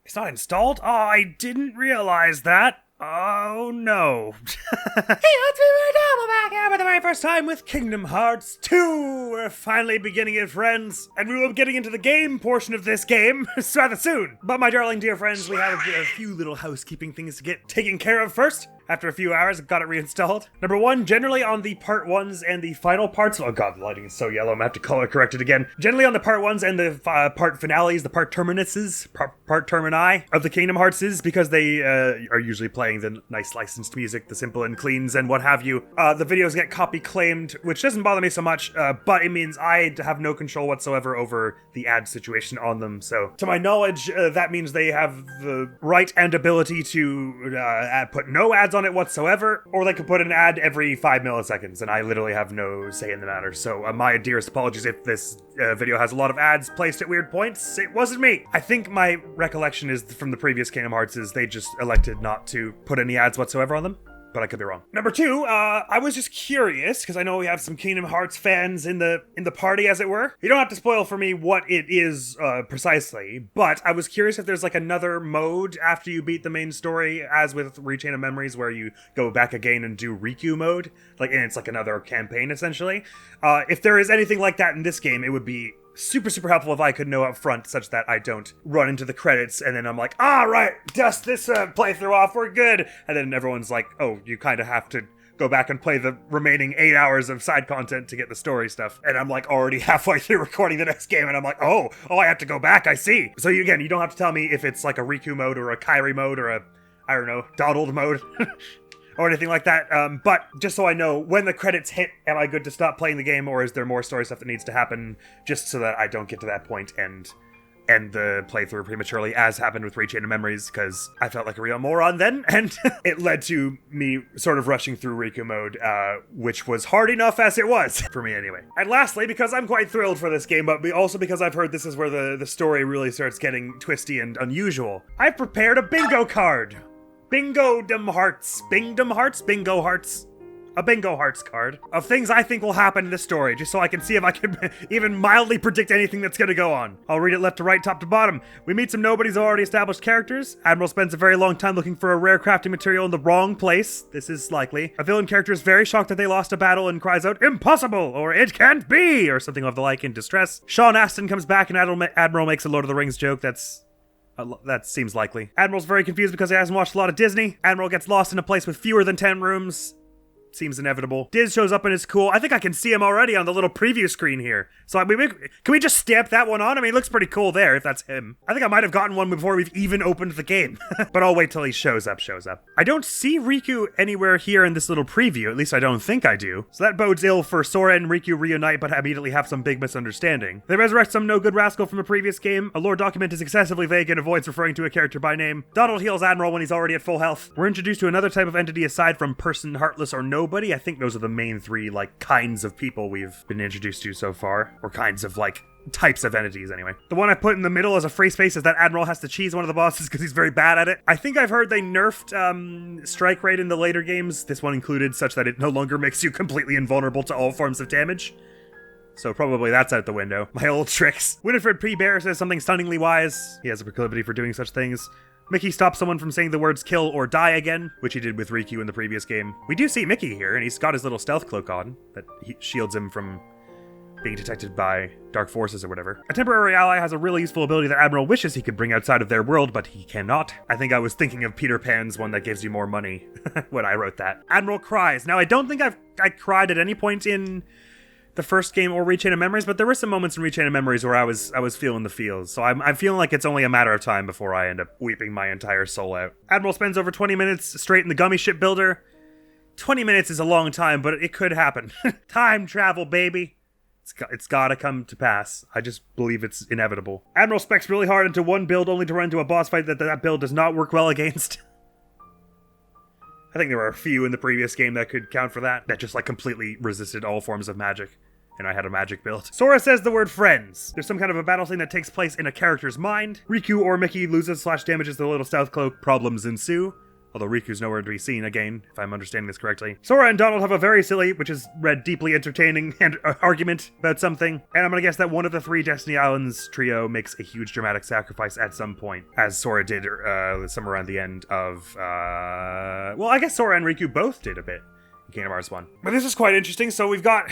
It's not installed? Oh, I didn't realize that. Oh no. Hey, let's be right now. We're back here for the very first time with Kingdom Hearts 2. We're finally beginning it, friends. And we will be getting into the game portion of this game rather soon. But my darling dear friends, we have a few little housekeeping things to get taken care of first. After a few hours, I've got it reinstalled. Number one, generally on the part ones and the final parts. Oh god, the lighting is so yellow, I'm gonna have to color correct it again. Generally on the part ones and the part finales, the part terminuses, part termini of the Kingdom Heartses, because they are usually playing the nice licensed music, the simple and cleans and what have you. The videos get copy claimed, which doesn't bother me so much, but it means I have no control whatsoever over the ad situation on them. So, to my knowledge, that means they have the right and ability to put no ads on it whatsoever, or they could put an ad every 5 milliseconds, and I literally have no say in the matter. So my dearest apologies if this video has a lot of ads placed at weird points. It wasn't me. I think my recollection is from the previous Kingdom Hearts is they just elected not to put any ads whatsoever on them. But I could be wrong. Number two, I was just curious, because I know we have some Kingdom Hearts fans in the party, as it were. You don't have to spoil for me what it is precisely, but I was curious if there's like another mode after you beat the main story, as with Rechain of Memories, where you go back again and do Riku mode, and it's like another campaign, essentially. If there is anything like that in this game, it would be super helpful if I could know up front, such that I don't run into the credits and then I'm like, right, dust this playthrough off, we're good. And then everyone's like, oh, you kind of have to go back and play the remaining 8 hours of side content to get the story stuff. And I'm like already halfway through recording the next game and I'm like, oh, I have to go back, I see. So you don't have to tell me if it's like a Riku mode or a Kairi mode or Donald mode. Or anything like that, but just so I know, when the credits hit, am I good to stop playing the game, or is there more story stuff that needs to happen, just so that I don't get to that point and end the playthrough prematurely, as happened with Rechain of Memories, because I felt like a real moron then, and it led to me sort of rushing through Riku mode, which was hard enough as it was, for me anyway. And lastly, because I'm quite thrilled for this game, but also because I've heard this is where the story really starts getting twisty and unusual, I've prepared a bingo card! Bingo hearts. A bingo hearts card of things I think will happen in this story, just so I can see if I can even mildly predict anything that's gonna go on. I'll read it left to right, top to bottom. We meet some nobodies already established characters. Admiral spends a very long time looking for a rare crafting material in the wrong place. This is likely. A villain character is very shocked that they lost a battle and cries out, "Impossible!" or "It can't be!" or something of the like in distress. Sean Astin comes back and Admiral makes a Lord of the Rings joke that seems likely. Admiral's very confused because he hasn't watched a lot of Disney. Admiral gets lost in a place with fewer than 10 rooms. Seems inevitable. Diz shows up and is cool. I think I can see him already on the little preview screen here. So can we just stamp that one on? I mean, it looks pretty cool there, if that's him. I think I might have gotten one before we've even opened the game. But I'll wait till he shows up. I don't see Riku anywhere here in this little preview. At least I don't think I do. So that bodes ill for Sora and Riku reunite, but immediately have some big misunderstanding. They resurrect some no-good rascal from a previous game. A lore document is excessively vague and avoids referring to a character by name. Donald heals Admiral when he's already at full health. We're introduced to another type of entity aside from person, heartless, or nobody. I think those are the main three, kinds of people we've been introduced to so far. Or kinds of, types of entities, anyway. The one I put in the middle as a free space is that Admiral has to cheese one of the bosses because he's very bad at it. I think I've heard they nerfed strike rate in the later games, this one included, such that it no longer makes you completely invulnerable to all forms of damage. So probably that's out the window. My old tricks. Winifred P. Bear says something stunningly wise. He has a proclivity for doing such things. Mickey stops someone from saying the words kill or die again, which he did with Riku in the previous game. We do see Mickey here, and he's got his little stealth cloak on that shields him from being detected by dark forces or whatever. A temporary ally has a really useful ability that Admiral wishes he could bring outside of their world, but he cannot. I think I was thinking of Peter Pan's one that gives you more money when I wrote that. Admiral cries. Now, I don't think I cried at any point in the first game or Rechain of Memories, but there were some moments in Rechain of Memories where I was feeling the feels, so I'm feeling like it's only a matter of time before I end up weeping my entire soul out. Admiral spends over 20 minutes straight in the gummy ship builder. 20 minutes is a long time, but it could happen. Time travel, baby. It's gotta come to pass. I just believe it's inevitable. Admiral specs really hard into one build only to run into a boss fight that build does not work well against. I think there were a few in the previous game that could count for that just completely resisted all forms of magic. And I had a magic build. Sora says the word friends. There's some kind of a battle scene that takes place in a character's mind. Riku or Mickey loses/damages the little stealth cloak. Problems ensue. although Riku's nowhere to be seen again, if I'm understanding this correctly. Sora and Donald have a very silly, which is read deeply entertaining, and argument about something, and I'm gonna guess that one of the three Destiny Islands trio makes a huge dramatic sacrifice at some point, as Sora did somewhere around the end of, well, I guess Sora and Riku both did a bit in Kingdom Hearts 1. But this is quite interesting, so we got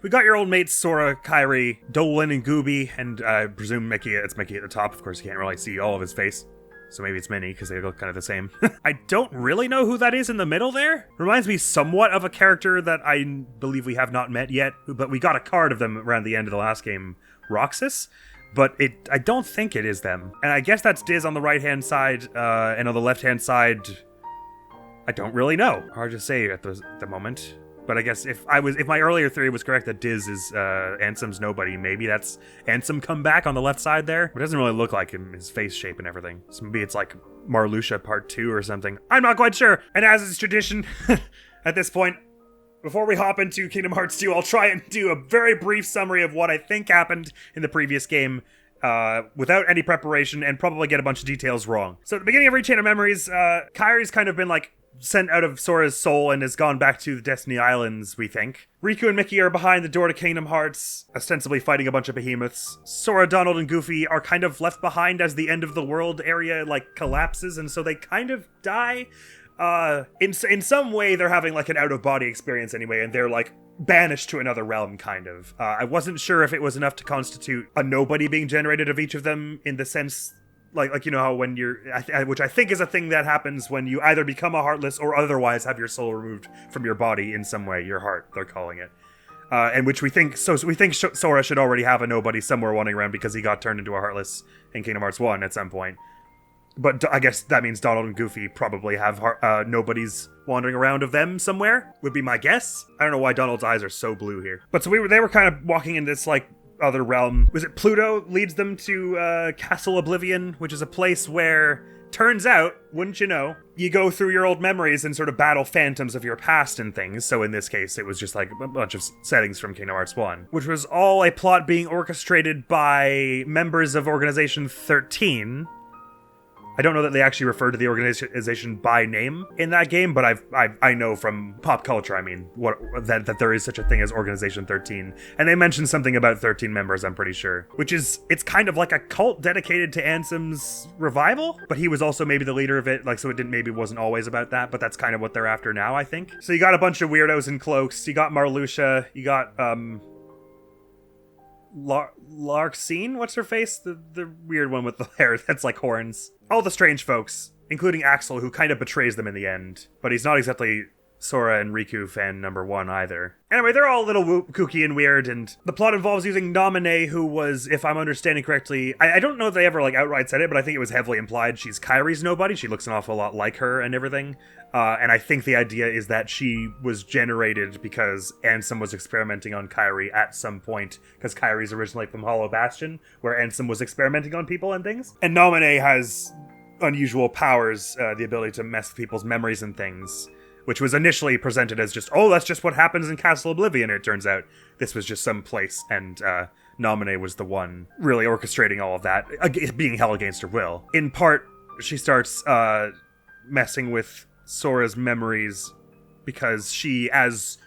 your old mates Sora, Kairi, Dolan, and Gooby, and I presume Mickey. It's Mickey at the top. Of course, you can't really see all of his face, so maybe it's Minnie, because they look kind of the same. I don't really know who that is in the middle there. Reminds me somewhat of a character that I believe we have not met yet, but we got a card of them around the end of the last game, Roxas. But I don't think it is them. And I guess that's Diz on the right-hand side, and on the left-hand side, I don't really know. Hard to say at the moment. But I guess if my earlier theory was correct that Diz is Ansem's nobody, maybe that's Ansem come back on the left side there. But it doesn't really look like him, his face shape and everything. So maybe it's like Marluxia Part 2 or something. I'm not quite sure. And as is tradition, at this point, before we hop into Kingdom Hearts 2, I'll try and do a very brief summary of what I think happened in the previous game, without any preparation, and probably get a bunch of details wrong. So at the beginning of Rechain of Memories, Kairi's kind of been like sent out of Sora's soul and has gone back to the Destiny Islands, we think. Riku and Mickey are behind the door to Kingdom Hearts, ostensibly fighting a bunch of behemoths. Sora, Donald, and Goofy are kind of left behind as the end of the world area, like, collapses, and so they kind of die. In some way, they're having, like, an out-of-body experience anyway, and they're, like, banished to another realm, kind of. I wasn't sure if it was enough to constitute a nobody being generated of each of them, in the sense... Like you know how when you're, which I think is a thing that happens when you either become a Heartless or otherwise have your soul removed from your body in some way, your heart, they're calling it. And which we think Sora should already have a nobody somewhere wandering around because he got turned into a Heartless in Kingdom Hearts 1 at some point. But I guess that means Donald and Goofy probably have nobodies wandering around of them somewhere, would be my guess. I don't know why Donald's eyes are so blue here. But so they were kind of walking in this, like, other realm. Was it Pluto leads them to Castle Oblivion, which is a place where, turns out, wouldn't you know, you go through your old memories and sort of battle phantoms of your past and things. So in this case, it was just like a bunch of settings from Kingdom Hearts 1, which was all a plot being orchestrated by members of Organization 13. I don't know that they actually refer to the organization by name in that game, but I know from pop culture, I mean, that there is such a thing as Organization 13. And they mentioned something about 13 members, I'm pretty sure. It's kind of like a cult dedicated to Ansem's revival, but he was also maybe the leader of it, like, so it wasn't always about that, but that's kind of what they're after now, I think. So you got a bunch of weirdos in cloaks, you got Marluxia, you got, Larxene? What's her face? The weird one with the hair that's like horns. All the strange folks, including Axel, who kind of betrays them in the end. But he's not exactly Sora and Riku fan number one either. Anyway, they're all a little kooky and weird, and the plot involves using Naminé, who was, if I'm understanding correctly, I don't know if they ever like outright said it, but I think it was heavily implied she's Kairi's nobody. She looks an awful lot like her and everything. And I think the idea is that she was generated because Ansem was experimenting on Kairi at some point, because Kairi's originally from Hollow Bastion, where Ansem was experimenting on people and things. And Naminé has unusual powers, the ability to mess with people's memories and things, which was initially presented as just, oh, that's just what happens in Castle Oblivion. It turns out this was just some place, and Naminé was the one really orchestrating all of that, being held against her will. In part, she starts messing with Sora's memories because she, as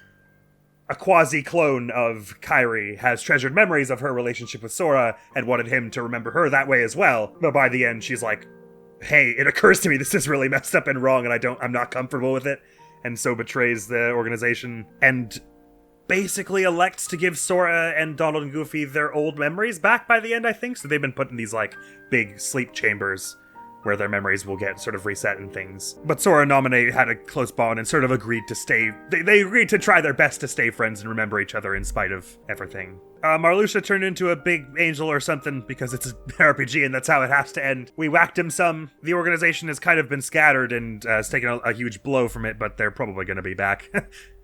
a quasi-clone of Kairi, has treasured memories of her relationship with Sora and wanted him to remember her that way as well. But by the end, she's like, hey, it occurs to me this is really messed up and wrong, and I'm not comfortable with it. And so betrays the organization and basically elects to give Sora and Donald and Goofy their old memories back by the end, I think. So they've been put in these, like, big sleep chambers where their memories will get sort of reset and things. But Sora and Naminé had a close bond and sort of agreed to stay... They agreed to try their best to stay friends and remember each other in spite of everything. Marluxia turned into a big angel or something because it's an RPG and that's how it has to end. We whacked him some. The organization has kind of been scattered and has taken a huge blow from it, but they're probably going to be back.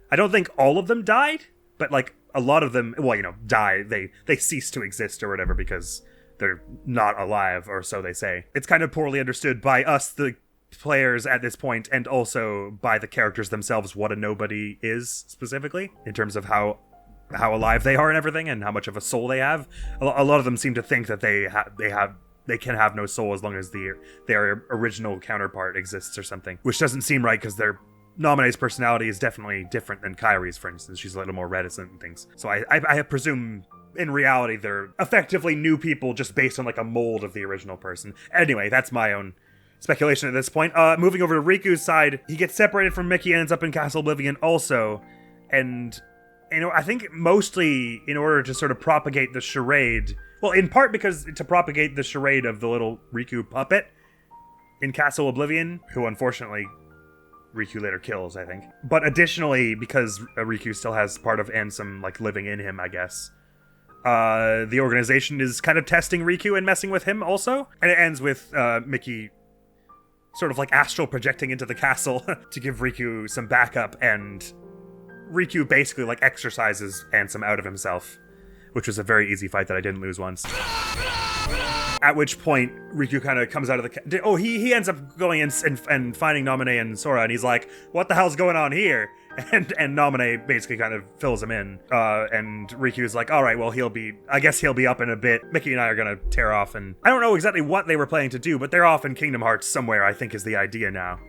I don't think all of them died, but like a lot of them, well, die. They cease to exist or whatever because they're not alive, or so they say. It's kind of poorly understood by us, the players at this point, and also by the characters themselves, what a nobody is specifically, in terms of how alive they are and everything, and how much of a soul they have. A lot of them seem to think that they have they can have no soul as long as their original counterpart exists or something. Which doesn't seem right because Namine's personality is definitely different than Kairi's, for instance. She's a little more reticent and things. So I presume in reality they're effectively new people just based on like a mold of the original person. Anyway, that's my own speculation at this point. Moving over to Riku's side, he gets separated from Mickey and ends up in Castle Oblivion also. And I think mostly in order to sort of propagate the charade, well, in part because to propagate the charade of the little Riku puppet in Castle Oblivion, who unfortunately Riku later kills, I think. But additionally, because Riku still has part of Ansem like living in him, I guess. The organization is kind of testing Riku and messing with him also. And it ends with Mickey sort of like astral projecting into the castle to give Riku some backup, and Riku basically like exorcises Ansem out of himself, which was a very easy fight that I didn't lose once. At which point, Riku kind of comes out of the... he ends up going in and finding Namine and Sora, and he's like, what the hell's going on here? And Namine basically kind of fills him in. And Riku's like, all right, well, I guess he'll be up in a bit. Mickey and I are going to tear off, and I don't know exactly what they were planning to do, but they're off in Kingdom Hearts somewhere, I think is the idea now.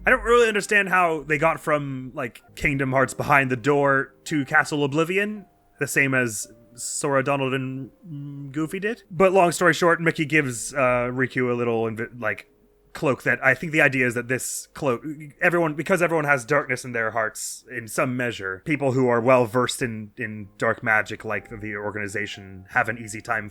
I don't really understand how they got from, like, Kingdom Hearts behind the door to Castle Oblivion, the same as Sora, Donald, and Goofy did. But long story short, Mickey gives Riku a little, cloak that I think the idea is that this cloak, because everyone has darkness in their hearts in some measure, people who are well versed in dark magic, like the organization, have an easy time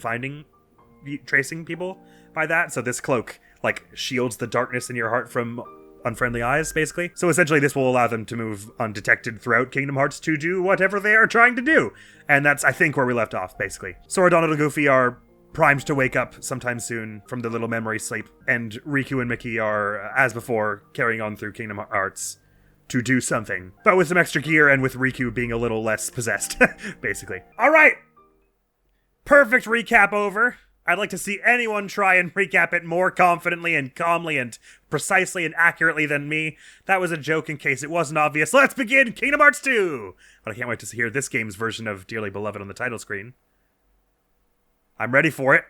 tracing people by that. So this cloak, like, shields the darkness in your heart from unfriendly eyes, basically. So essentially this will allow them to move undetected throughout Kingdom Hearts to do whatever they are trying to do. And that's, I think, where we left off, basically. Sora, Donald, and Goofy are primed to wake up sometime soon from the little memory sleep, and Riku and Mickey are, as before, carrying on through Kingdom Hearts to do something. But with some extra gear and with Riku being a little less possessed, basically. Alright! Perfect recap over. I'd like to see anyone try and recap it more confidently and calmly and precisely and accurately than me. That was a joke in case it wasn't obvious. Let's begin Kingdom Hearts 2! But I can't wait to hear this game's version of Dearly Beloved on the title screen. I'm ready for it.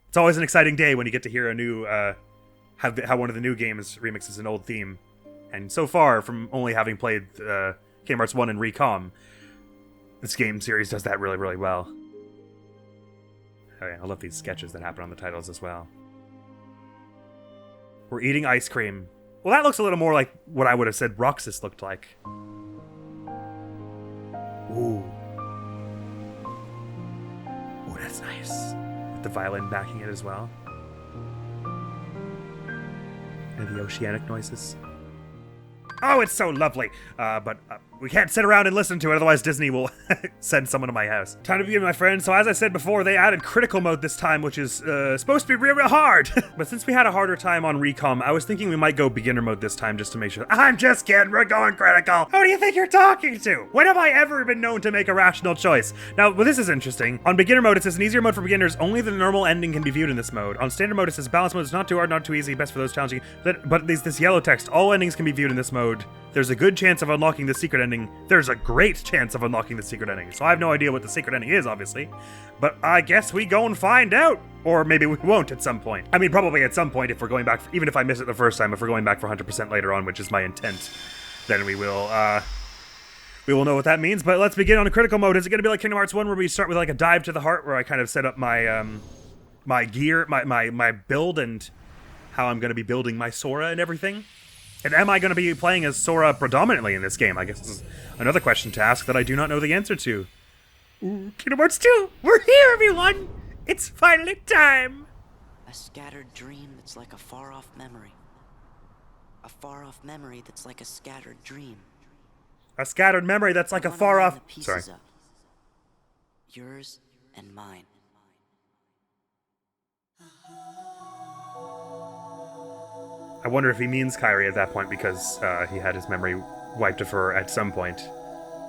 It's always an exciting day when you get to hear a new, how one of the new games remixes an old theme. And so far, from only having played Kingdom Hearts 1 and Recom, this game series does that really, really well. Okay, I love these sketches that happen on the titles as well. We're eating ice cream. Well, that looks a little more like what I would have said Roxas looked like. Ooh. Ooh, that's nice. With the violin backing it as well. And the oceanic noises. Oh, it's so lovely. But we can't sit around and listen to it, otherwise Disney will send someone to my house. Time to begin, my friends. So as I said before, they added critical mode this time, which is supposed to be real, real hard. But since we had a harder time on Recom, I was thinking we might go beginner mode this time just to make sure. I'm just kidding, we're going critical. Who do you think you're talking to? When have I ever been known to make a rational choice? Now, well, this is interesting. On beginner mode, it says an easier mode for beginners. Only the normal ending can be viewed in this mode. On standard mode, it says balance mode is not too hard, not too easy, best for those challenging. But there's this yellow text. All endings can be viewed in this mode. There's a good chance of unlocking the secret ending. There's a great chance of unlocking the secret ending. So I have no idea what the secret ending is, obviously. But I guess we go and find out. Or maybe we won't at some point. I mean, probably at some point if we're going back, even if I miss it the first time, if we're going back for 100% later on, which is my intent, then we will know what that means. But let's begin on a critical mode. Is it going to be like Kingdom Hearts 1 where we start with like a dive to the heart where I kind of set up my my gear, my build and how I'm going to be building my Sora and everything? And am I going to be playing as Sora predominantly in this game? I guess this is another question to ask that I do not know the answer to. Ooh, Kingdom Hearts 2! We're here, everyone! It's finally time! A scattered dream that's like a far-off memory. A far-off memory that's like a scattered dream. A scattered memory that's like a far-off... Sorry. Up. Yours and mine. I wonder if he means Kairi at that point because he had his memory wiped of her at some point,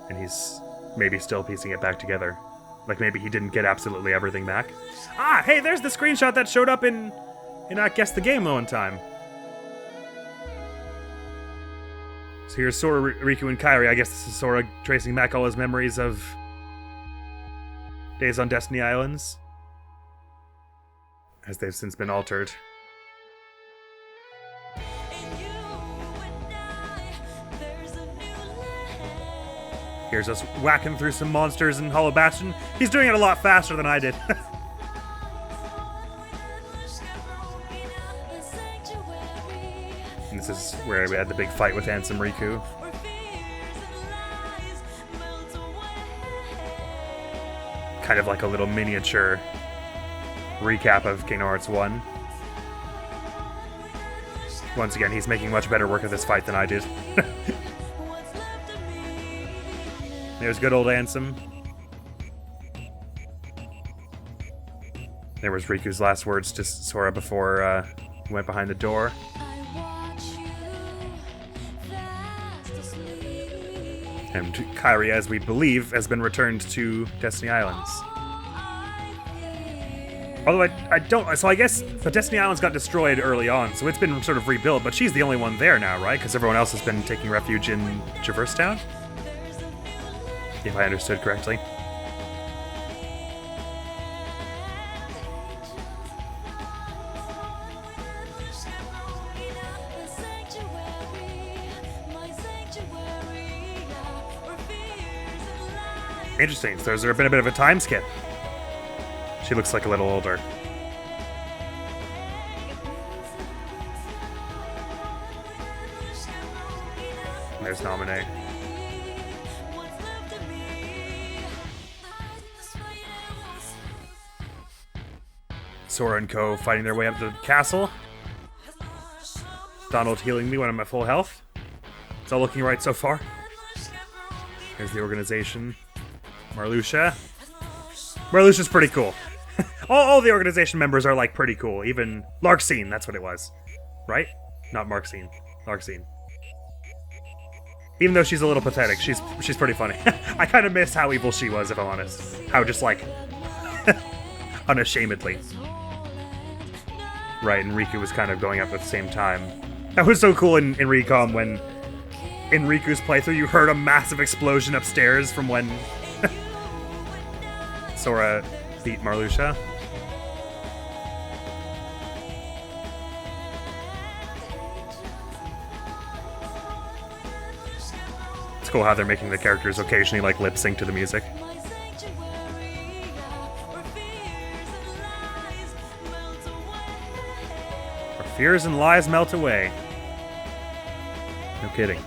and he's maybe still piecing it back together. Like maybe he didn't get absolutely everything back. Ah, hey, there's the screenshot that showed up in I Guess the Game one time. So here's Sora, Riku, and Kairi. I guess this is Sora tracing back all his memories of Days on Destiny Islands. as they've since been altered. Here's us whacking through some monsters in Hollow Bastion. He's doing it a lot faster than I did. And this is where we had the big fight with Ansem Riku. Kind of like a little miniature recap of Kingdom Hearts 1. Once again, he's making much better work of this fight than I did. There's good old Ansem. There was Riku's last words to Sora before he went behind the door. And Kairi, as we believe, has been returned to Destiny Islands. Although I don't... So I guess the Destiny Islands got destroyed early on, so it's been sort of rebuilt, but she's the only one there now, right? Because everyone else has been taking refuge in Traverse Town? If I understood correctly. Interesting, so there's been a bit of a time skip. She looks like a little older. And there's Naminé. Sora and Co. fighting their way up to the castle. Donald healing me when I'm at full health. It's all looking right so far. Here's the organization. Marluxia. Marluxia's pretty cool. all the organization members are like pretty cool. Even Larxene, that's what it was. Right? Not Marxine. Larxene. Even though she's a little pathetic, she's pretty funny. I kind of miss how evil she was, if I'm honest. How just like... unashamedly. Right, and Riku was kind of going up at the same time. That was so cool in Recom when, in Riku's playthrough, you heard a massive explosion upstairs from when Sora beat Marluxia. It's cool how they're making the characters occasionally like lip sync to the music. Fears and lies melt away. No kidding.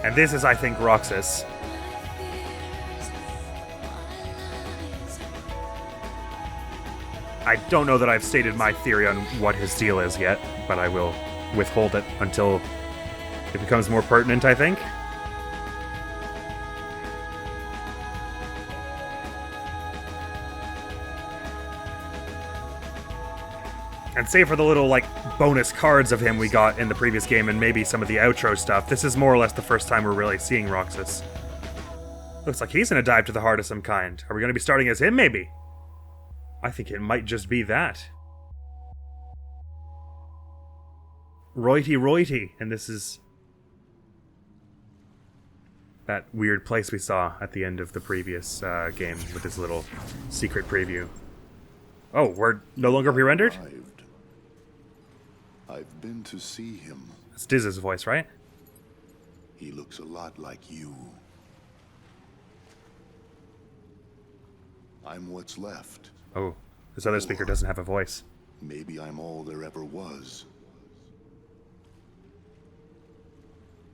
And this is, I think, Roxas. I don't know that I've stated my theory on what his deal is yet, but I will withhold it until it becomes more pertinent, I think. And save for the little, like, bonus cards of him we got in the previous game and maybe some of the outro stuff, this is more or less the first time we're really seeing Roxas. Looks like he's gonna dive to the heart of some kind. Are we gonna be starting as him, maybe? I think it might just be that. Roity, and this is that weird place we saw at the end of the previous game with this little secret preview. Oh, we're no longer pre-rendered? I've been to see him. It's Diz's voice, right? He looks a lot like you. I'm what's left. Oh, this other speaker doesn't have a voice. Maybe I'm all there ever was.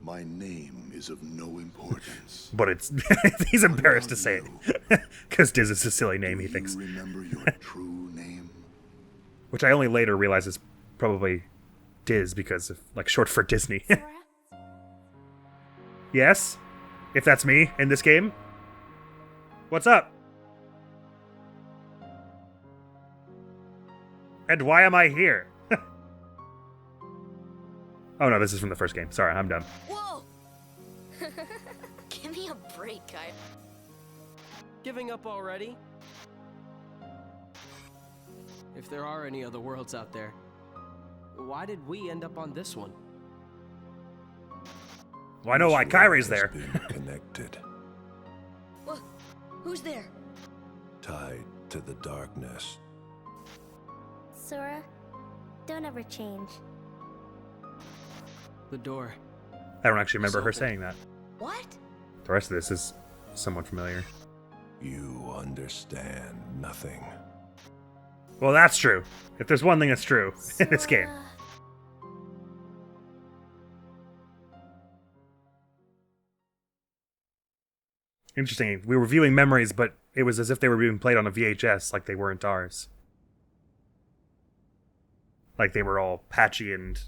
My name is of no importance. But it's he's embarrassed to say it. Because Diz is a silly name, he thinks. Do you remember your true name? Which I only later realize is probably Diz because of, like, short for Disney. Yes? If that's me in this game? What's up? And why am I here? Oh no, this is from the first game. Sorry, I'm dumb. Whoa! Give me a break, guy. Giving up already? If there are any other worlds out there, Why did we end up on this one? Well, I know why Kyrie's there. Has been connected, Wha- Who's there? tied to the darkness. Sora, don't ever change. The door. I don't actually remember her saying that. What? The rest of this is somewhat familiar. You understand nothing. Well, that's true. If there's one thing that's true in this game. Sora. Interesting. We were viewing memories, but it was as if they were being played on a VHS, like they weren't ours. Like they were all patchy and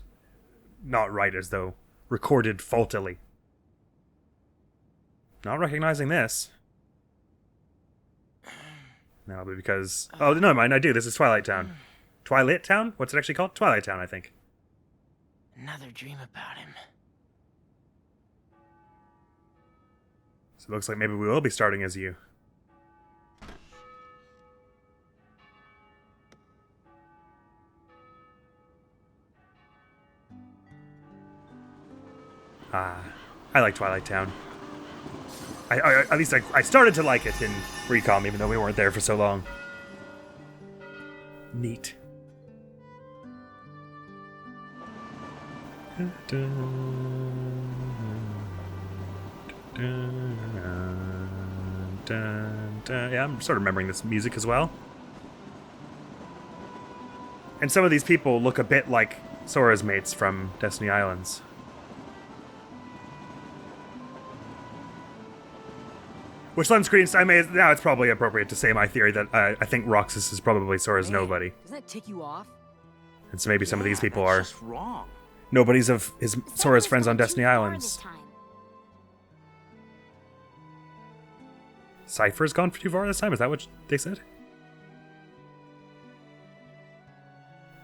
not right, as though recorded faultily. Not recognizing this. No, but because... Oh, no, mind, I do. This is Twilight Town. Twilight Town? What's it actually called? Twilight Town, I think. Another dream about him. So it looks like maybe we will be starting as you. I like Twilight Town. At least I started to like it in Recom, even though we weren't there for so long. Neat. Yeah, I'm sort of remembering this music as well. And some of these people look a bit like Sora's mates from Destiny Islands. Which lends credence. Now it's probably appropriate to say my theory that I think Roxas is probably Sora's nobody. Doesn't that tick you off? And so maybe some of these people that's are just wrong. nobodies of Sora's friends on gone Destiny too far Islands. this time. Cypher's gone too far this time? Is that what they said?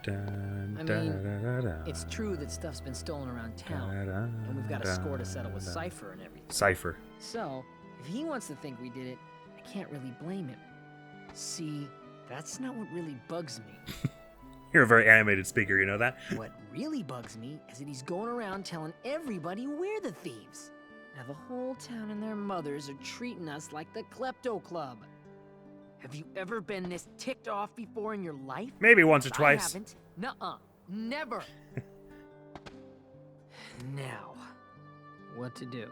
I mean, it's true that stuff's been stolen around town, and we've got a score to settle with Cypher and everything. Cypher. So, if he wants to think we did it, I can't really blame him. See, that's not what really bugs me. You're a very animated speaker, you know that? What really bugs me is that he's going around telling everybody we're the thieves. Now the whole town and their mothers are treating us like the Klepto Club. Have you ever been this ticked off before in your life? Maybe once or I twice. haven't. Nuh-uh. Never. Now, what to do?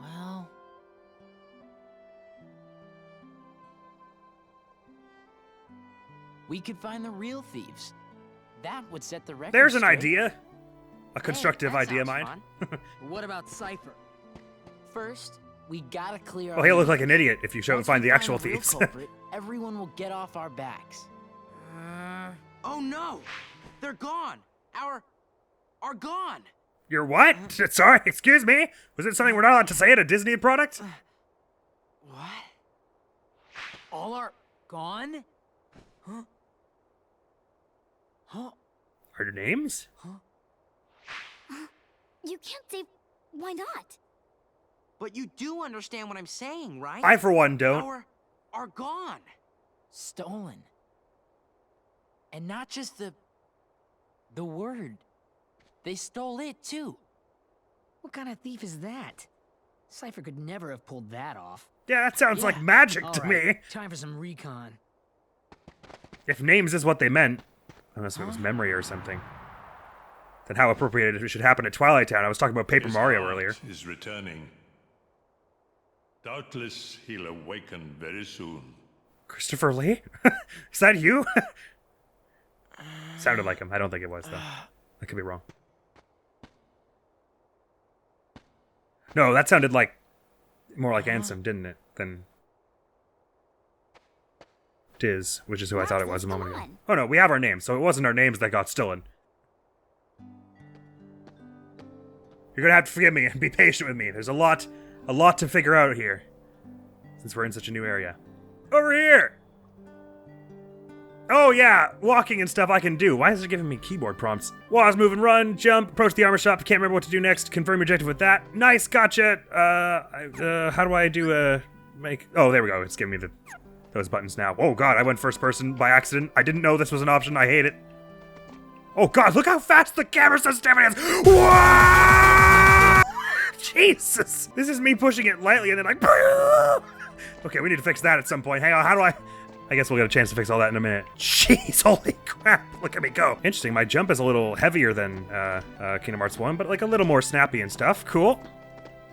Well... We could find the real thieves. That would set the record There's an straight. idea. A constructive Hey, that idea, sounds mind. fun. What about Cypher? First, we gotta clear Well, our he'll look name. like an idiot if you Once find we the actual real thieves. culprit, everyone will get off our backs. Oh no! They're gone! Are gone! You're what? Sorry, excuse me? Was it something we're not allowed to say at a Disney product? What? All are gone? Huh? Huh? Are your names? You can't say why not. But you do understand what I'm saying, right? I, for one, don't. Are gone. Stolen. And not just the word. They stole it too. What kind of thief is that? Cypher could never have pulled that off. Yeah, that sounds like Yeah. magic All to right, me. time for some recon. If names is what they meant, unless it was memory or something, then how appropriate it should happen at Twilight Town. I was talking about Paper His Mario heart earlier. is returning. Doubtless he'll awaken very soon. Christopher Lee? Is that you? Sounded like him. I don't think it was, though. I could be wrong. No, that sounded like more like Ansem, didn't it? Than Diz, which is who I thought it was a moment ago. Roxas, come Oh no, we have our names, so it wasn't our names that got stolen. You're gonna have to forgive me and be patient with me. There's a lot to figure out here, since we're in such a new area. Over here! Oh yeah, walking and stuff I can do. Why is it giving me keyboard prompts? Walls, move and run, jump, approach the armor shop. Can't remember what to do next. Confirm your objective with that. Nice, gotcha. How do I do make? Oh, there we go. It's giving me those buttons now. Oh god, I went first person by accident. I didn't know this was an option. I hate it. Oh god, look how fast the camera sensitivity is. Whoa! Jesus, this is me pushing it lightly and then like. Okay, we need to fix that at some point. Hang on, how do I guess we'll get a chance to fix all that in a minute. Jeez, holy crap, look at me go. Interesting, my jump is a little heavier than Kingdom Hearts 1, but like a little more snappy and stuff. Cool.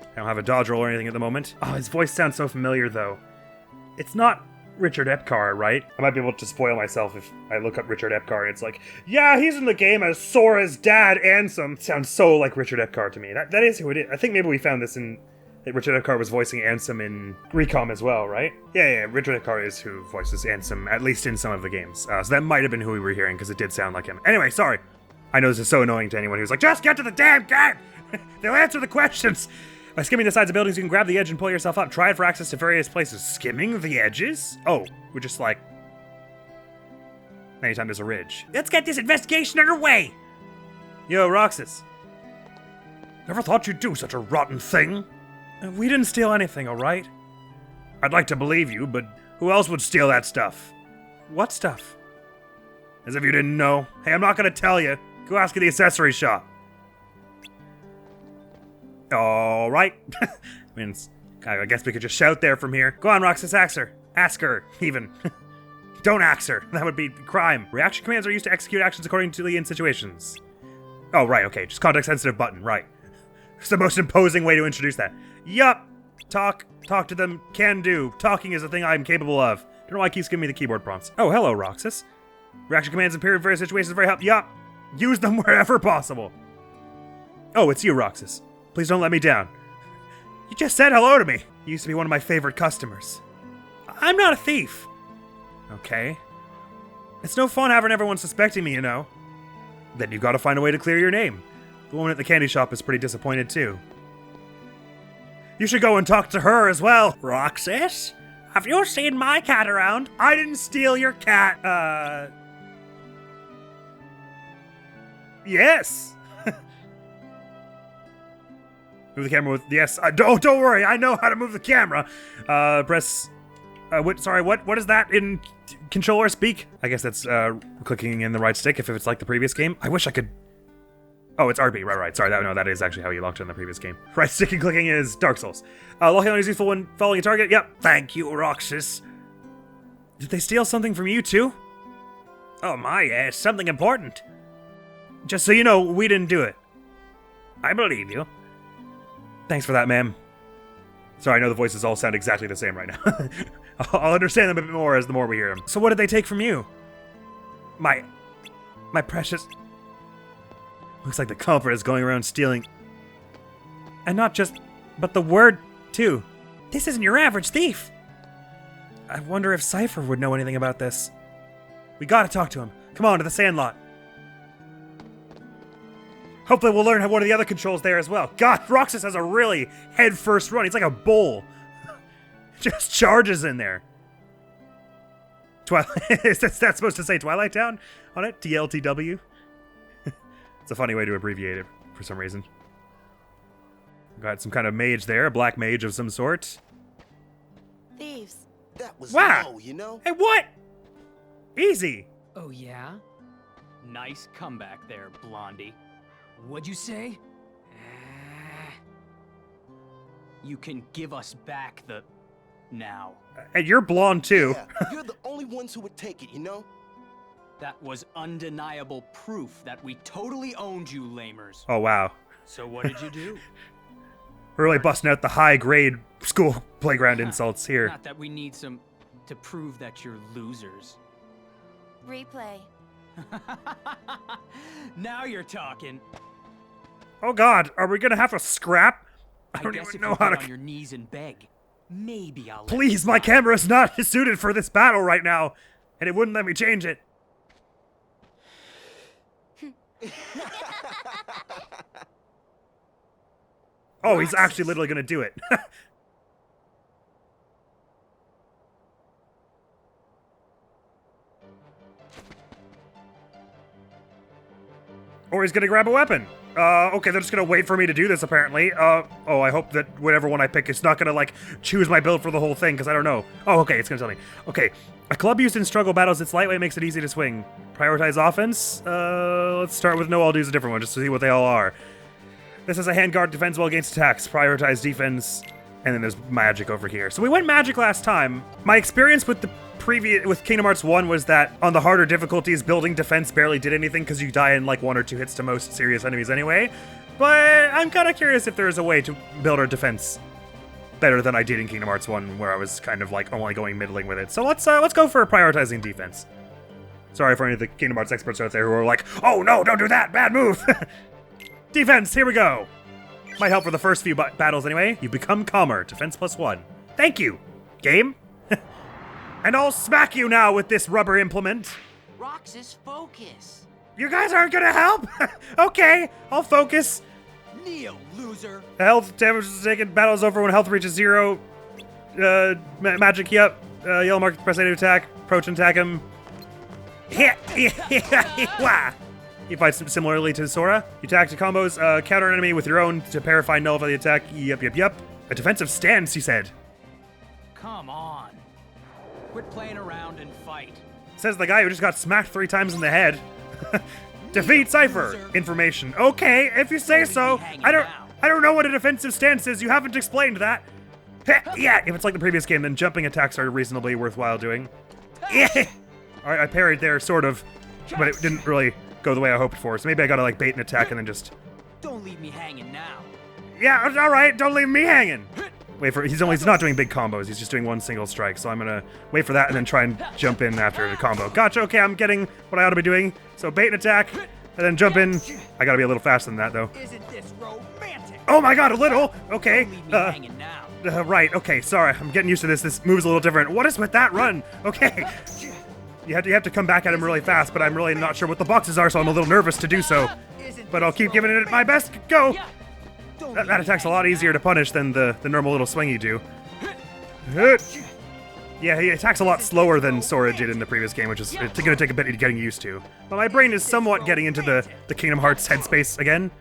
I don't have a dodge roll or anything at the moment. Oh, his voice sounds so familiar though. It's not Richard Epcar, right? I might be able to spoil myself if I look up Richard Epcar and it's like, yeah, he's in the game as Sora's dad, Ansem. It sounds so like Richard Epcar to me. That is who it is. I think maybe we found this in... that Richard Epcar was voicing Ansem in Recom as well, right? Yeah, Richard Epcar is who voices Ansem, at least in some of the games. So that might have been who we were hearing, because it did sound like him. Anyway, sorry. I know this is so annoying to anyone who's like, just get to the damn game! They'll answer the questions! By skimming the sides of buildings, you can grab the edge and pull yourself up. Try it for access to various places. Skimming the edges? Oh, we're just like... anytime there's a ridge. Let's get this investigation underway! Yo, Roxas. Never thought you'd do such a rotten thing. We didn't steal anything, alright? I'd like to believe you, but who else would steal that stuff? What stuff? As if you didn't know. Hey, I'm not gonna tell you. Go ask at the accessory shop. Alright. I guess we could just shout there from here. Go on, Roxas, ask her. Ask her, even. Don't ask her. That would be crime. Reaction commands are used to execute actions according to the situations. Oh, right, okay. Just context-sensitive button, right. It's the most imposing way to introduce that. Yup. Talk to them, can do. Talking is a thing I'm capable of. Don't know why it keeps giving me the keyboard prompts. Oh, hello, Roxas. Reaction commands appear in various situations very help. Yup. Use them wherever possible. Oh, it's you, Roxas. Please don't let me down. You just said hello to me. You used to be one of my favorite customers. I'm not a thief. Okay. It's no fun having everyone suspecting me, you know. Then you gotta find a way to clear your name. The woman at the candy shop is pretty disappointed, too. You should go and talk to her as well. Roxas? Have you seen my cat around? I didn't steal your cat, Yes! Move the camera with... Yes, don't worry, I know how to move the camera. Press... what is that in controller speak? I guess that's, clicking in the right stick if it's like the previous game. I wish I could... Oh, it's RB, right. Sorry, that is actually how you locked it in the previous game. Right stick and clicking is Dark Souls. Locking on is useful when following a target. Yep, thank you, Roxas. Did they steal something from you, too? Oh my, yes, something important. Just so you know, we didn't do it. I believe you. Thanks for that, ma'am. Sorry, I know the voices all sound exactly the same right now. I'll understand them a bit more as the more we hear them. So what did they take from you? My precious... Looks like the culprit is going around stealing. And not just... but the word, too. This isn't your average thief. I wonder if Cypher would know anything about this. We gotta talk to him. Come on, to the Sandlot. Hopefully we'll learn one of the other controls there as well. God, Roxas has a really head-first run. He's like a bull. Just charges in there. Is that supposed to say Twilight Town on it? TLTW? It's a funny way to abbreviate it for some reason. Got some kind of mage there, a black mage of some sort. Thieves. That was Wow. low, you know? Hey, what? Easy. Oh, yeah? Nice comeback there, Blondie. What'd you say? You can give us back the... now. And you're blonde, too. Yeah, you're the only ones who would take it, you know? That was undeniable proof that we totally owned you, lamers. Oh, wow. So what did you do? We're really busting out the high-grade school playground insults here. Not that we need some... to prove that you're losers. Replay. Now you're talking. Oh, God. Are we going to have to scrap? I don't guess even if know you how get to... on your knees and beg, maybe I'll let Please, you my slide. camera is not suited for this battle right now, and it wouldn't let me change it. Oh, he's actually literally gonna do it. Or he's gonna grab a weapon. Okay, they're just gonna wait for me to do this, apparently. Oh, I hope that whatever one I pick is not gonna, like, choose my build for the whole thing, because I don't know. Oh, okay, it's gonna tell me. Okay, a club used in struggle battles, its lightweight makes it easy to swing. Prioritize offense? Let's start with no, I'll use a different one, just to see what they all are. This is a handguard, defends well against attacks. Prioritize defense, and then there's magic over here. So we went magic last time. My experience with the with Kingdom Hearts 1 was that on the harder difficulties, building defense barely did anything because you die in like 1 or 2 hits to most serious enemies anyway. But I'm kind of curious if there's a way to build our defense better than I did in Kingdom Hearts 1, where I was kind of like only going middling with it. So let's go for prioritizing defense. Sorry for any of the Kingdom Hearts experts out there who are like, oh no, don't do that, bad move. Defense, here we go. Might help for the first few battles anyway. You've become calmer, defense +1. Thank you, game. And I'll smack you now with this rubber implement. Roxas, focus. You guys aren't gonna help? Okay, I'll focus. Neo, loser. Health damage is taken, battle's over when health reaches 0. Magic, yep. Yellow mark, press A to attack. Approach and attack him. He fights similarly to Sora. You attack to combos, counter an enemy with your own to parify nullify the attack. Yep. A defensive stance, he said. Come on. Quit playing around and fight. Says the guy who just got smacked 3 times in the head. Defeat Cypher. Information. Okay, if you say so. I don't know what a defensive stance is. You haven't explained that. Yeah, if it's like the previous game, then jumping attacks are reasonably worthwhile doing. Yeah. All right, I parried there, sort of, but it didn't really go the way I hoped for. So maybe I gotta like bait an attack and then just. Don't leave me hanging now. Yeah, all right. Don't leave me hanging. Wait for he's not doing big combos. He's just doing one single strike. So I'm gonna wait for that and then try and jump in after the combo. Gotcha. Okay, I'm getting what I ought to be doing. So bait an attack and then jump in. I gotta be a little faster than that though. Isn't this romantic? Oh my god, a little. Okay. Don't leave me hanging now. Right. Okay. Sorry, I'm getting used to this. This move's a little different. What is with that run? Okay. You have to come back at him really fast, but I'm really not sure what the boxes are, so I'm a little nervous to do so. But I'll keep giving it my best go. That attack's a lot easier to punish than the normal little swing you do. Yeah, he attacks a lot slower than Sora did in the previous game, which is going to take a bit of getting used to. But my brain is somewhat getting into the Kingdom Hearts headspace again.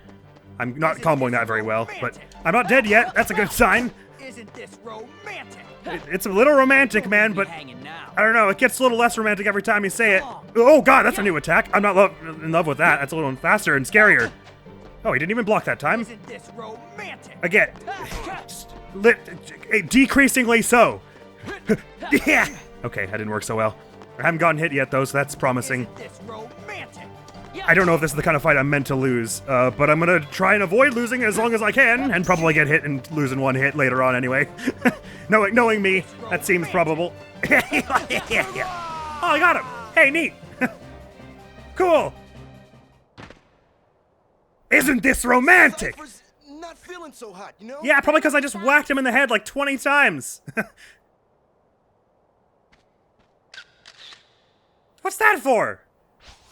I'm not comboing that very well, but I'm not dead yet. That's a good sign. Isn't this romantic? It's a little romantic, man, but I don't know. It gets a little less romantic every time you say it. Oh god, that's a new attack. I'm not in love with that. That's a little faster and scarier. Oh, he didn't even block that time. Isn't this romantic? Again, decreasingly so. Yeah. Okay, that didn't work so well. I haven't gotten hit yet though, so that's promising. Isn't this romantic? I don't know if this is the kind of fight I'm meant to lose, but I'm gonna try and avoid losing as long as I can, and probably get hit and lose in one hit later on anyway. Knowing me, that seems probable. Yeah. Oh, I got him! Hey, neat! Cool! Isn't this romantic? Cypher's not feeling so hot, you know? Yeah, probably because I just whacked him in the head like 20 times. What's that for?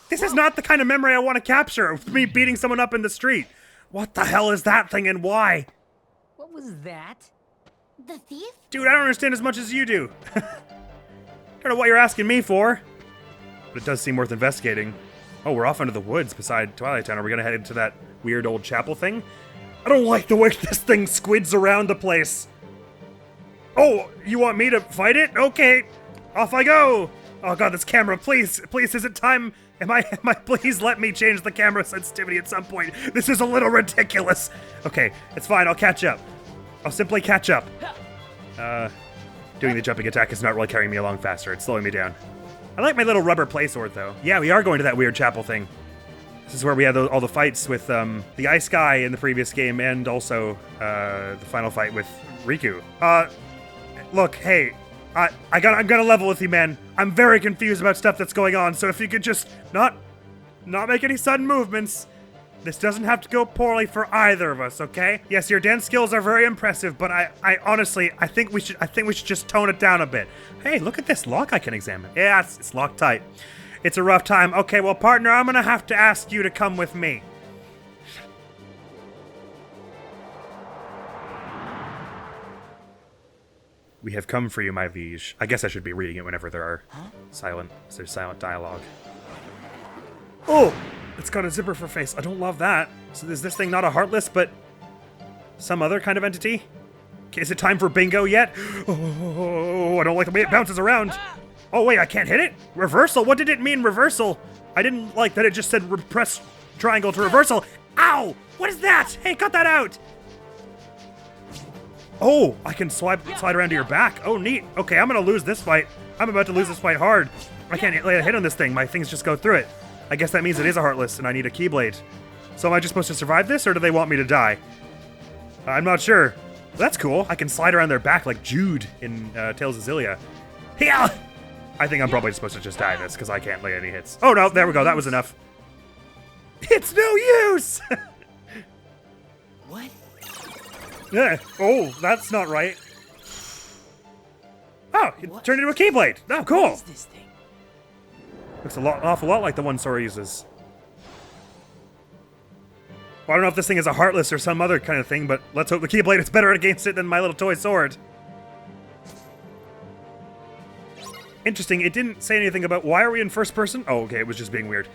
This is not the kind of memory I want to capture of me beating someone up in the street. What the hell is that thing and why? What was that? The thief? Dude, I don't understand as much as you do. Don't know what you're asking me for. But it does seem worth investigating. Oh, we're off into the woods beside Twilight Town. Are we gonna head into that weird old chapel thing? I don't like the way this thing squids around the place. Oh, you want me to fight it? Okay, off I go. Oh god, this camera, please, is it time? Am I, please let me change the camera sensitivity at some point. This is a little ridiculous. Okay, it's fine, I'll catch up. I'll simply catch up. Doing the jumping attack is not really carrying me along faster. It's slowing me down. I like my little rubber play sword, though. Yeah, we are going to that weird chapel thing. This is where we had all the fights with the ice guy in the previous game, and also the final fight with Riku. Look, hey, I'm gonna level with you, man. I'm very confused about stuff that's going on, so if you could just not make any sudden movements. This doesn't have to go poorly for either of us, okay? Yes, your dance skills are very impressive, but I honestly, I think we should just tone it down a bit. Hey, look at this lock I can examine. Yeah, it's locked tight. It's a rough time. Okay, well, partner, I'm gonna have to ask you to come with me. We have come for you, my liege. I guess I should be reading it whenever there's silent dialogue. Oh! It's got a zipper for face. I don't love that. So is this thing not a Heartless, but some other kind of entity? Okay, is it time for bingo yet? Oh, I don't like the way it bounces around. Oh, wait, I can't hit it? Reversal? What did it mean, reversal? I didn't like that it just said press triangle to reversal. Ow! What is that? Hey, cut that out! Oh, I can slide around to your back. Oh, neat. Okay, I'm gonna lose this fight. I'm about to lose this fight hard. I can't lay a hit on this thing. My things just go through it. I guess that means it is a Heartless, and I need a Keyblade. So am I just supposed to survive this, or do they want me to die? I'm not sure. That's cool. I can slide around their back like Jude in Tales of Xillia. Yeah! I think I'm probably supposed to just die this, because I can't lay any hits. Oh, no, there we go. That was enough. It's no use! What? Yeah. Oh, that's not right. Oh, it turned into a Keyblade. Oh, cool. What is this thing? Looks awful lot like the one Sora uses. Well, I don't know if this thing is a Heartless or some other kind of thing, but let's hope the Keyblade is better against it than my little toy sword. Interesting, it didn't say anything about why are we in first person? Oh, okay, it was just being weird.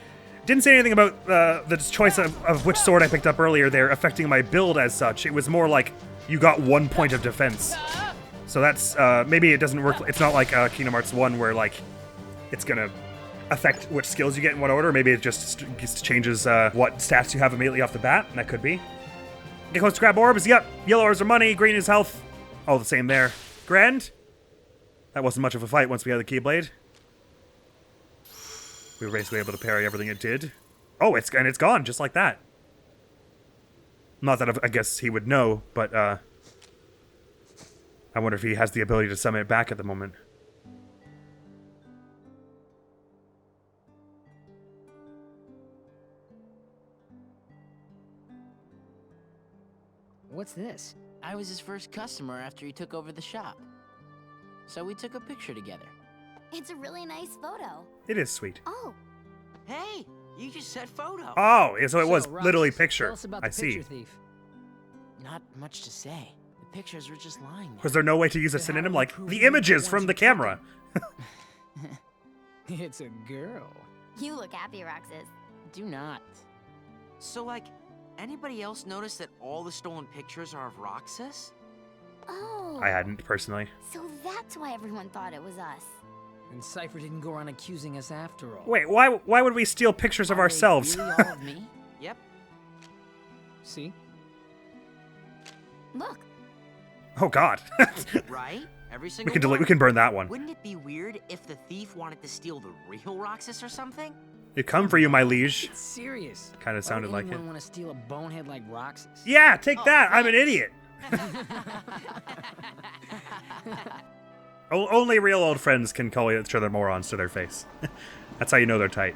Didn't say anything about the choice of which sword I picked up earlier there affecting my build as such. It was more like you got 1 point of defense. So that's, maybe it doesn't work, it's not like Kingdom Hearts 1 where like, it's gonna affect which skills you get in what order. Maybe it just changes what stats you have immediately off the bat, and that could be. Get close to grab orbs, yep. Yellow orbs are money, green is health. All the same there. Grand? That wasn't much of a fight once we had the Keyblade. We were basically able to parry everything it did. Oh, it's gone, just like that. Not that I guess he would know, but I wonder if he has the ability to summon it back at the moment. What's this? I was his first customer after he took over the shop. So we took a picture together. It's a really nice photo. It is sweet. Oh, Hey, you just said photo. Oh, so it was Roxas, literally tell picture. us about I the see. picture thief. Not much to say. The pictures were just lying there. Was there no way to use a But how synonym do we like prove the you're the images ones from who the took camera? It's a girl. you look happy, Roxas. Do not. So, like, anybody else notice that all the stolen pictures are of Roxas? Oh. I hadn't personally. So that's why everyone thought it was us. And Cypher didn't go around accusing us after all. Wait, why would we steal pictures of Are they ourselves? really all of me? Yep. See? Look, Oh God. Right? Every we single can delete. one. We can burn that one. Wouldn't it be weird if the thief wanted to steal the real Roxas or something? It come for you, my liege. It's serious. Kind of sounded Why like would it. anyone want to steal a bonehead like Roxas? Yeah, take that. I'm an idiot. Only real old friends can call each other morons to their face. That's how you know they're tight.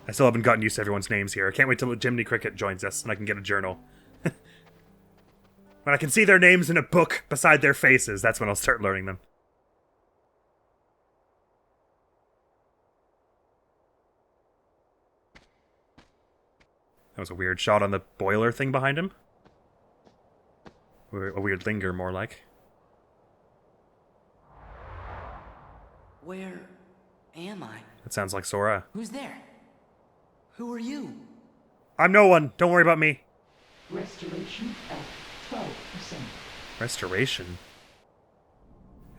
I still haven't gotten used to everyone's names here. I can't wait till Jiminy Cricket joins us and I can get a journal. When I can see their names in a book beside their faces, that's when I'll start learning them. That was a weird shot on the boiler thing behind him. Or a weird linger, more like. Where am I? That sounds like Sora. Who's there? Who are you? I'm no one. Don't worry about me. Restoration at 12%. Restoration?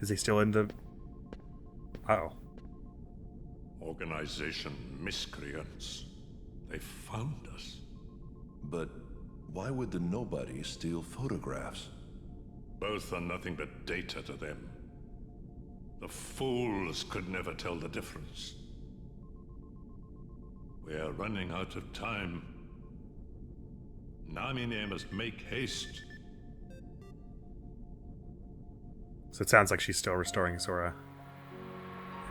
Is he still in the... Uh-oh. Organization miscreants. They found us. But why would the nobody steal photographs? Both are nothing but data to them. The fools could never tell the difference. We are running out of time. Namine must make haste. So it sounds like she's still restoring Sora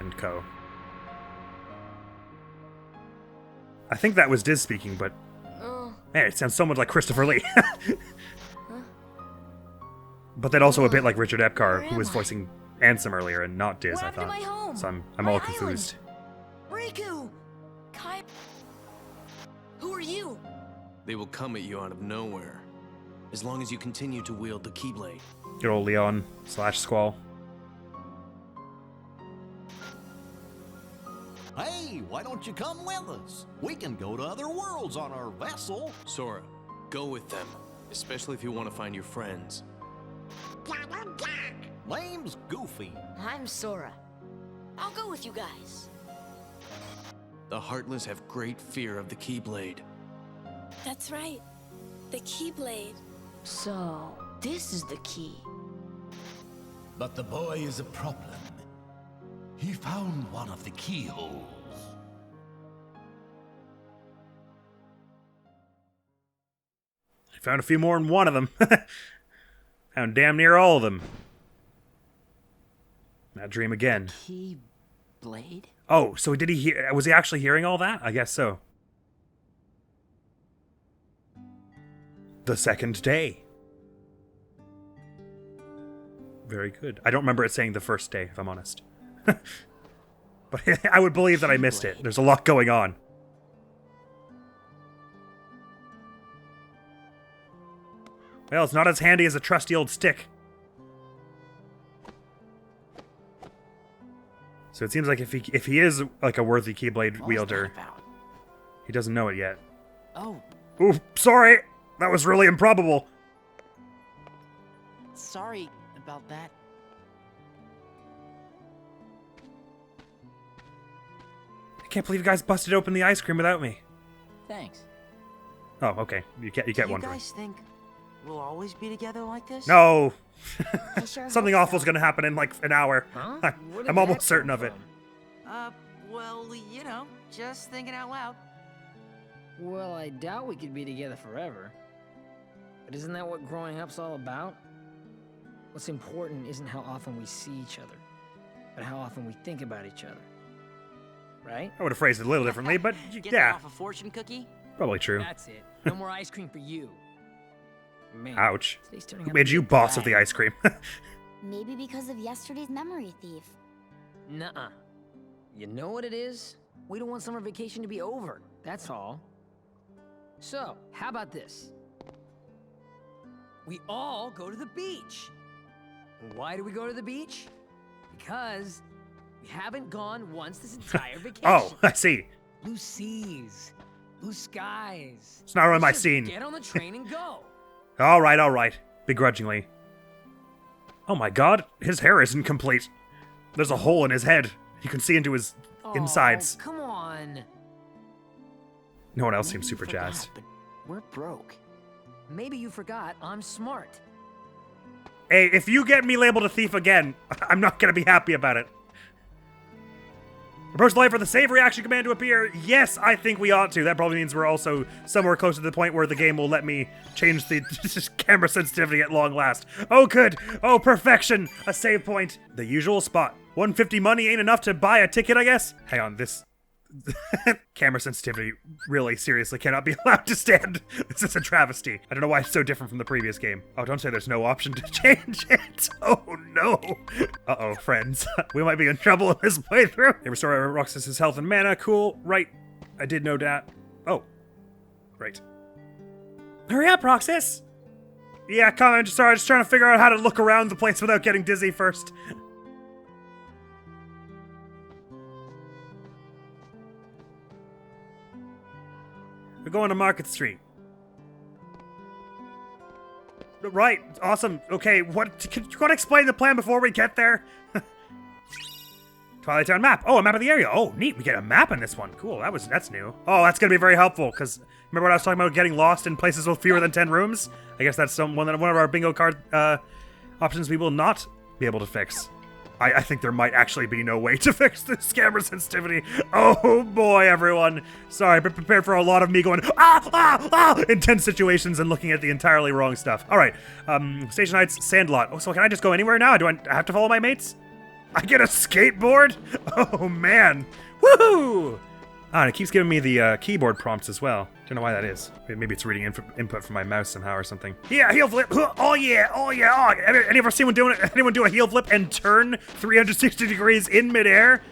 and co. I think that was Diz speaking, but man, it sounds so much like Christopher Lee. But then also a bit like Richard Epcar, who was voicing Ansem earlier and not Diz, What I happened to thought. my home? So I'm My all island? confused. Riku! Kai... Who are you? They will come at you out of nowhere, as long as you continue to wield the Keyblade. Good old Leon / Squall. Hey, why don't you come with us? We can go to other worlds on our vessel. Sora, go with them, especially if you want to find your friends. Name's Goofy. I'm Sora. I'll go with you guys. The Heartless have great fear of the Keyblade. That's right. The Keyblade. So, this is the key. But the boy is a problem. He found one of the keyholes. I found a few more than one of them. Found damn near all of them. That dream again. Keyblade? Oh, so did he hear? Was he actually hearing all that? I guess so. The second day. Very good. I don't remember it saying the first day, if I'm honest. But I would believe that I missed it. There's a lot going on. Well, it's not as handy as a trusty old stick. So it seems like if he is like a worthy Keyblade wielder, he doesn't know it yet. Oh. Ooh, sorry! That was really improbable. Sorry about that. I can't believe you guys busted open the ice cream without me. Thanks. Oh, okay. You get one Do for you me. guys think we'll always be together like this? No! I sure Something hope awful's so. gonna happen in like an hour. Huh? I'm almost certain of it. Well, you know, just thinking out loud. Well, I doubt we could be together forever. But isn't that what growing up's all about? What's important isn't how often we see each other, but how often we think about each other. Right? I would have phrased it a little differently, but Get that yeah, off a fortune cookie? probably true. That's it. No more ice cream for you. Man, Ouch. today's turning Who out made to you be a boss of drag. the ice cream? Maybe because of yesterday's memory thief. Nuh-uh. You know what it is? We don't want summer vacation to be over. That's all. So, how about this? We all go to the beach. And why do we go to the beach? Because we haven't gone once this entire vacation. Oh, I see. Blue seas, blue skies. It's not really Let's my just scene. Get on the train and go. All right. Begrudgingly. Oh my god, his hair isn't complete. There's a hole in his head. You can see into his insides. Oh, come on. No one else Maybe seems you super forgot, jazzed. But we're broke. Maybe you forgot I'm smart. Hey, if you get me labeled a thief again, I'm not gonna be happy about it. Approach the light for the save reaction command to appear. Yes, I think we ought to. That probably means we're also somewhere close to the point where the game will let me change the camera sensitivity at long last. Oh, good. Oh, perfection. A save point. The usual spot. 150 money ain't enough to buy a ticket, I guess? Hang on, this... camera sensitivity really seriously cannot be allowed to stand. This is a travesty. I don't know why it's so different from the previous game. Oh, don't say there's no option to change it. Oh no. Uh-oh, friends. We might be in trouble in this playthrough. They restore Roxas' health and mana. Cool. Right. I did know that. Oh. Right. Hurry up, Roxas. Yeah, come on. Sorry, just trying to figure out how to look around the place without getting dizzy first. We're going to Market Street. Right, awesome. Okay, can you want to explain the plan before we get there? Twilight Town map. Oh, a map of the area. Oh, neat. We get a map in this one. Cool. That's new. Oh, that's gonna be very helpful because remember what I was talking about getting lost in places with fewer than 10 rooms? I guess that's one of our bingo card options we will not be able to fix. I think there might actually be no way to fix this camera sensitivity. Oh boy, everyone. Sorry, but prepare for a lot of me going in tense situations and looking at the entirely wrong stuff. All right, Station Heights, Sandlot. Oh, so can I just go anywhere now? Do I have to follow my mates? I get a skateboard? Oh man, woohoo! Ah, and it keeps giving me the keyboard prompts as well. Don't know why that is. Maybe it's reading input from my mouse somehow or something. Yeah, heel flip. Oh yeah. Oh. Any ever seen anyone do a heel flip and turn 360 degrees in midair?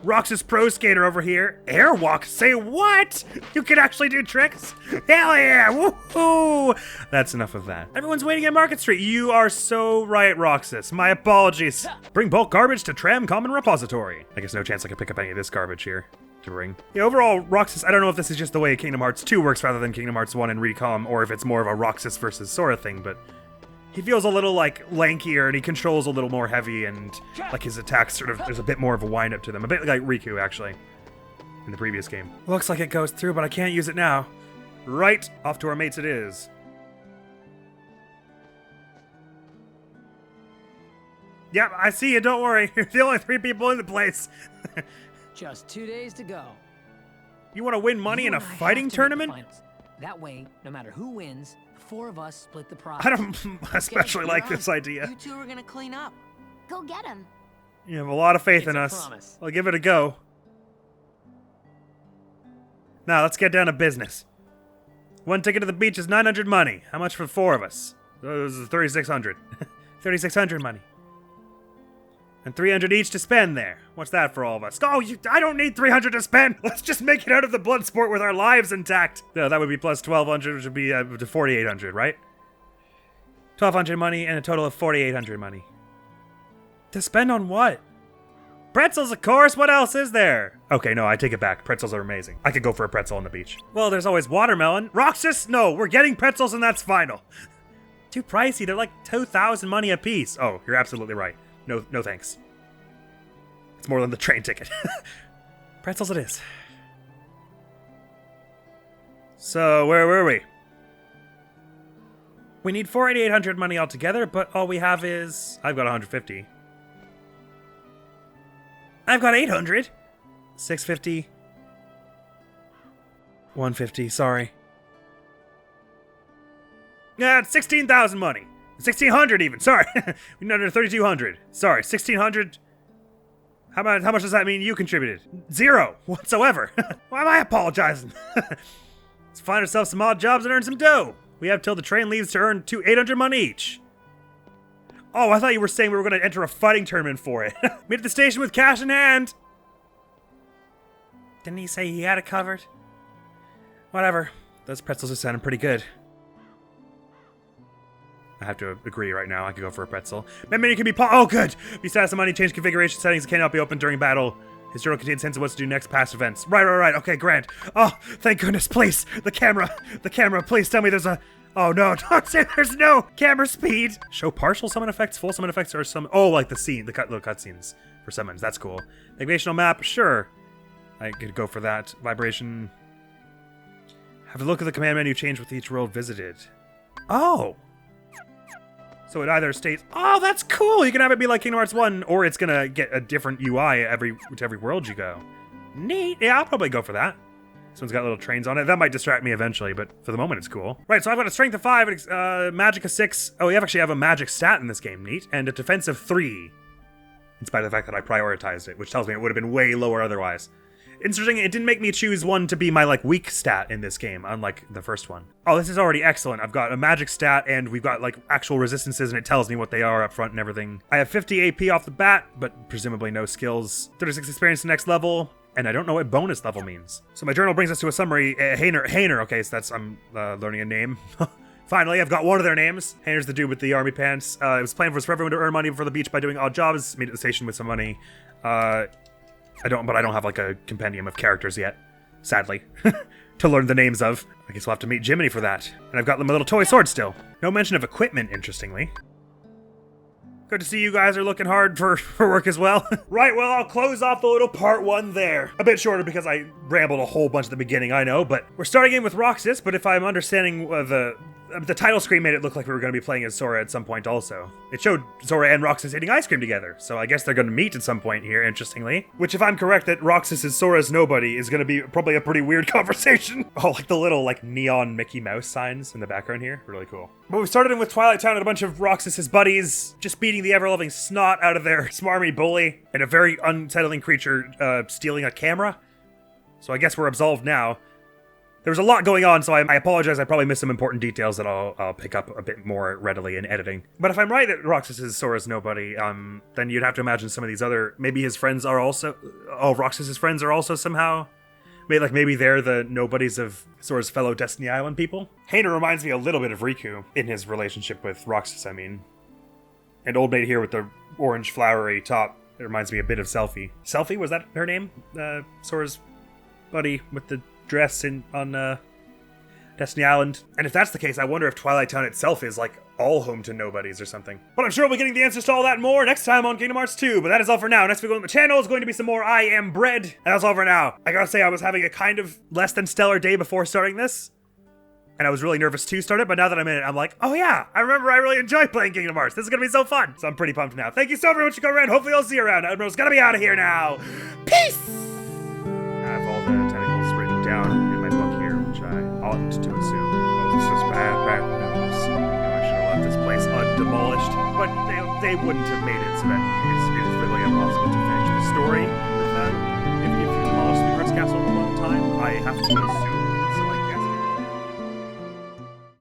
Roxas Pro Skater over here. Airwalk. Say what? You can actually do tricks? Hell yeah. Woohoo! That's enough of that. Everyone's waiting at Market Street. You are so right, Roxas. My apologies. Bring bulk garbage to Tram Common Repository. I guess no chance I can pick up any of this garbage here. to bring. Yeah, overall, Roxas, I don't know if this is just the way Kingdom Hearts 2 works rather than Kingdom Hearts 1 and Recom, or if it's more of a Roxas versus Sora thing, but he feels a little, like, lankier, and he controls a little more heavy, and, like, his attacks sort of, there's a bit more of a wind-up to them. A bit like Riku, actually, in the previous game. Looks like it goes through, but I can't use it now. Right, off to our mates it is. Yep, I see you, don't worry. You're the only 3 people in the place. Just 2 days to go. You want to win money in a fighting tournament? That way, no matter who wins, the 4 of us split the prize. I don't especially like this idea. You 2 are gonna clean up. Go get him. You have a lot of faith in us. Promise. I'll give it a go. Now, let's get down to business. 1 ticket to the beach is 900 money. How much for 4 of us? This is 3,600. 3,600 money. And 300 each to spend there. What's that for all of us? Oh, I don't need 300 to spend. Let's just make it out of the blood sport with our lives intact. No, that would be plus 1,200, which would be to 4,800, right? 1,200 money and a total of 4,800 money. To spend on what? Pretzels, of course. What else is there? Okay, no, I take it back. Pretzels are amazing. I could go for a pretzel on the beach. Well, there's always watermelon. Roxas? No, we're getting pretzels and that's final. Too pricey. They're like 2,000 money a piece. Oh, you're absolutely right. No thanks. It's more than the train ticket. Pretzels it is. So, where were we? We need 4,800 money altogether, but all we have is... I've got 150. I've got 800. 650. 150, sorry. Yeah, it's 16,000 money. 1,600 even, sorry. We need under 3,200. Sorry, 1,600. How much does that mean you contributed? 0 whatsoever. Why am I apologizing? Let's find ourselves some odd jobs and earn some dough. We have till the train leaves to earn 800 money each. Oh, I thought you were saying we were going to enter a fighting tournament for it. Meet at the station with cash in hand. Didn't he say he had it covered? Whatever. Those pretzels are sounding pretty good. I have to agree right now. I could go for a pretzel. Menu can be oh, good! Besides the money, change configuration settings cannot be opened during battle. His journal contains hints of what to do next, past events. Right. Okay, grand. Oh, thank goodness, please. The camera, please tell me there's a... Oh no, don't say there's no camera speed. Show partial summon effects, full summon effects, or some... Oh, like the scene, little cutscenes for summons. That's cool. Navigational map, sure. I could go for that. Vibration. Have a look at the command menu change with each world visited. Oh. So it either states, oh, that's cool. You can have it be like Kingdom Hearts 1, or it's gonna get a different UI to every world you go. Neat. Yeah, I'll probably go for that. This one's got little trains on it. That might distract me eventually, but for the moment it's cool. Right, so I've got a strength of 5, magic of 6. Oh, you actually have a magic stat in this game, neat. And a defense of 3. In spite of the fact that I prioritized it, which tells me it would have been way lower otherwise. Interesting, it didn't make me choose one to be my, weak stat in this game, unlike the first one. Oh, this is already excellent. I've got a magic stat, and we've got, actual resistances, and it tells me what they are up front and everything. I have 50 AP off the bat, but presumably no skills. 36 experience to next level, and I don't know what bonus level means. So my journal brings us to a summary. Hainer, okay, so that's, I'm learning a name. Finally, I've got one of their names. Hainer's the dude with the army pants. It was planned for everyone to earn money for the beach by doing odd jobs. Meet at the station with some money. I don't have a compendium of characters yet, sadly, to learn the names of. I guess we'll have to meet Jiminy for that. And I've got them a little toy sword still. No mention of equipment, interestingly. Good to see you guys are looking hard for work as well. Right, well, I'll close off the little part 1 there. A bit shorter because I rambled a whole bunch at the beginning, I know, but we're starting in with Roxas, but if I'm understanding the title screen made it look like we were going to be playing as Sora at some point also. It showed Sora and Roxas eating ice cream together, so I guess they're going to meet at some point here, interestingly. Which, if I'm correct that Roxas is Sora's nobody, is going to be probably a pretty weird conversation. Oh, like the little, neon Mickey Mouse signs in the background here. Really cool. But we started in with Twilight Town and a bunch of Roxas's buddies just beating the ever-loving snot out of their smarmy bully, and a very unsettling creature stealing a camera. So I guess we're absolved now. There was a lot going on, so I apologize. I probably missed some important details that I'll pick up a bit more readily in editing. But if I'm right that Roxas is Sora's nobody, then you'd have to imagine some of these other... Maybe his friends are also... Oh, Roxas's friends are also somehow... Maybe they're the nobodies of Sora's fellow Destiny Island people. Hainer reminds me a little bit of Riku in his relationship with Roxas, I mean. And old maid here with the orange flowery top, it reminds me a bit of Selphie. Selphie, was that her name? Sora's buddy with the dress on Destiny Island. And if that's the case, I wonder if Twilight Town itself is like all home to nobodies or something. But I'm sure we'll be getting the answers to all that and more next time on Kingdom Hearts 2. But that is all for now. Next week on the channel is going to be some more I Am Bread. And that's all for now. I gotta say, I was having a kind of less than stellar day before starting this. And I was really nervous to start it, but now that I'm in it, I'm like, oh yeah, I remember I really enjoyed playing Kingdom Hearts. This is gonna be so fun. So I'm pretty pumped now. Thank you so very much for coming around. Hopefully I'll see you around. Admiral's gotta be out of here now. Peace! I have all the tentacles written down in my book here, which I ought to assume. Oh, this is bad news. I should have left this place undemolished. But they wouldn't have made it so that it is literally impossible to finish the story with that. If you demolish Sweetheart's Castle one time, I have to assume